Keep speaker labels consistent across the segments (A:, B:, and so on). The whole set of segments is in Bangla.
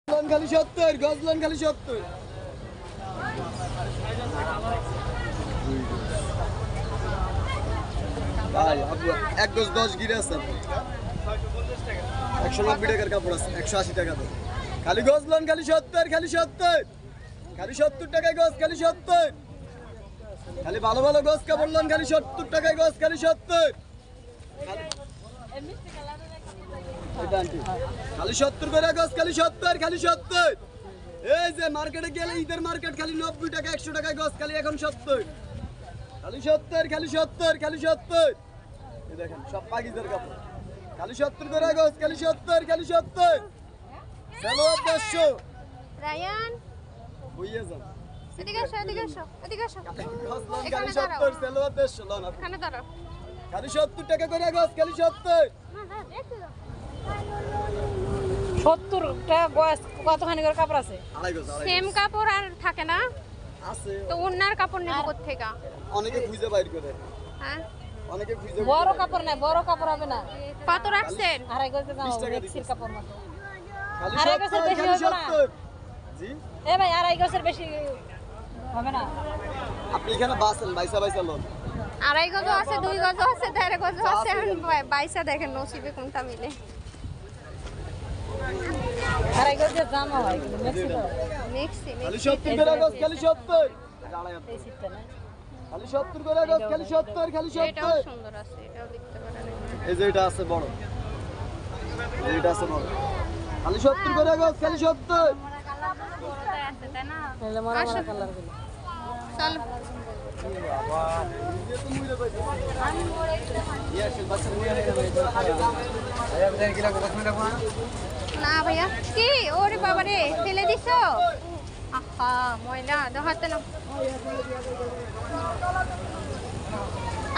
A: খালি 70 গজলন খালি 70 ভাই আপু এক গজ 10 গিরে আছে 190 টাকার কাপড় আছে 180 টাকা দাম খালি গজলন খালি 70 খালি 70 খালি 70 টাকায় গজ খালি 70 খালি ভালো ভালো গজ কাপড় লন খালি 70 টাকায় গজ খালি 70 খালি 70 করে গজ খালি 70 খালি 70 এই যে মার্কেটে গেলে ঈদের মার্কেট খালি 90 টাকা 100 টাকায় গজ খালি এখন 70 খালি 70 খালি 70 খালি 70 এই দেখেন সব পাকিজের কাপড় খালি 70 করে গজ খালি 70 খালি 70 চলো 500
B: রায়ান
A: বুইয়ে যান
B: এদিকে আসো এদিকে আসো এদিকে আসো
A: গজ লন খালি 70 চলো 500 লন
B: এখানে দাঁড়াও
A: খালি 70 টাকা করে গজ খালি 70
B: না দেখো
C: 70 টাকা গজ কতখানি করে কাপড় আছে
A: আড়াই গজ
B: সেম কাপড় আর থাকে না
A: আছে
B: তো ওনার কাপড় নেব কোথা থেকে
A: অনেকে খুঁজে বাইর করে
B: হ্যাঁ
A: অনেকে খুঁজে
C: বড় কাপড় নাই বড় কাপড় হবে না
B: কত রাখছেন
C: আড়াই গজে দাও
A: 20 টাকা
C: মিক্সির কাপড় মতো
A: খালি
C: আড়াই গজের
A: 70
C: বেশি
A: খালি
C: হবে না
A: 70 জি
C: এ ভাই আড়াই গজের বেশি হবে না
A: আপনি এখানে বাসেন বাইসা লোন
B: আড়াই গজ আছে 2 গজ আছে 1.5 গজ আছে এখন বাইসা দেখেন নসিবে কোনটা মিলে
C: আড়াই গজের জামা হয় কিন্তু মিক্সি দাও
B: মিক্সি
A: খালি 70 করে গজ খালি 70
C: এই সিটটা না
A: খালি 70 করে গজ খালি 70 খালি
B: এটাও
A: 70
B: সুন্দর আছে এটাও দেখতে পারেন
A: এই যে এটা আছে বড় এইটা আছে বড় খালি 70 করে গজ খালি 70
B: আছে তাই না
C: তাহলে মরা মরা কালার গুলো
B: চল না ভাইয়া কি ওরে বাবা রে ফেলে দিছো আহা ময়লা দাও হাতে নাও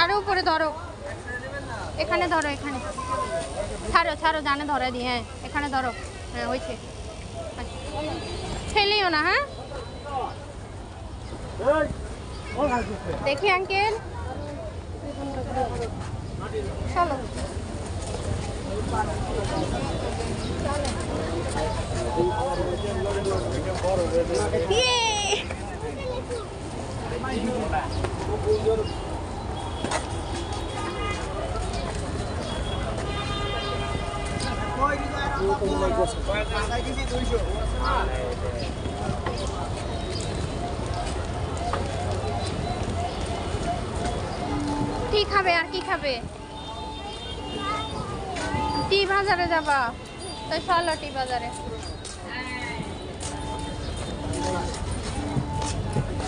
B: আরো উপরে ধরো এখানে ধরো এখানে ছাড়ো ছাড়ো জানে ধরে দি হ্যাঁ এখানে ধরো হ্যাঁ হয়েছে ফেলিও না হ্যাঁ দেখি আঙ্কেল চলো ইয়ে কি খাবে আর কি খাবে টি বাজারে যাবা তাই চলো টি বাজারে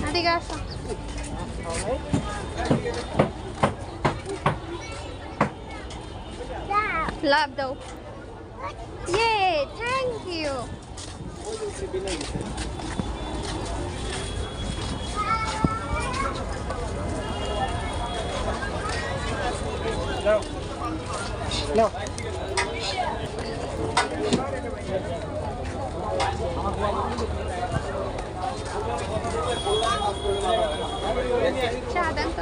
B: এদিকে আসো লাভ দাও ইয়ে থ্যাংক ইউ
A: No.
B: চা দেন তো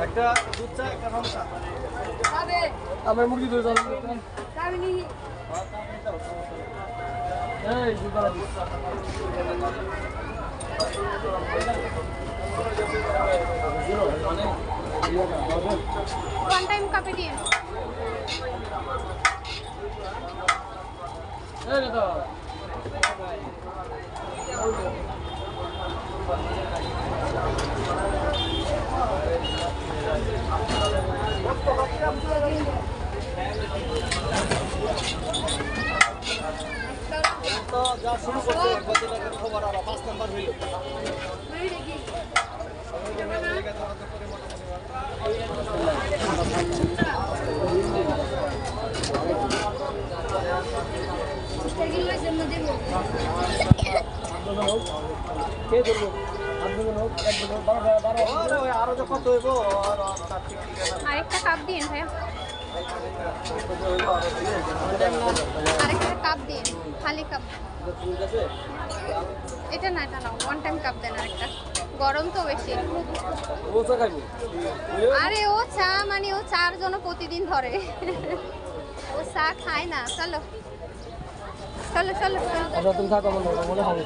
A: একটা দুধ চা একটা রং চা আমার মুরগি দুধ চল এই দুধ
B: ওয়ান টাইম কাপে দিন
A: এই তো তো যা শুরু করছে কত টাকার খবর আর 5 নাম্বার হইল কে ধরবো আরো যখন তো হইব
B: আরেকটা কাপ দিন ভাইয়া আরেকটা কাপ দিন খালি কাপ এটা না ওয়ান টাইম কাপ দেন আরেকটা গরম তো বেশি।
A: ও চা খাইবো
B: আরে ও চা মানে ও চার জন প্রতিদিন ধরে, ও চা খায় না। চলো চলো চলো চলো।
A: তুমি থাকো মনে হবে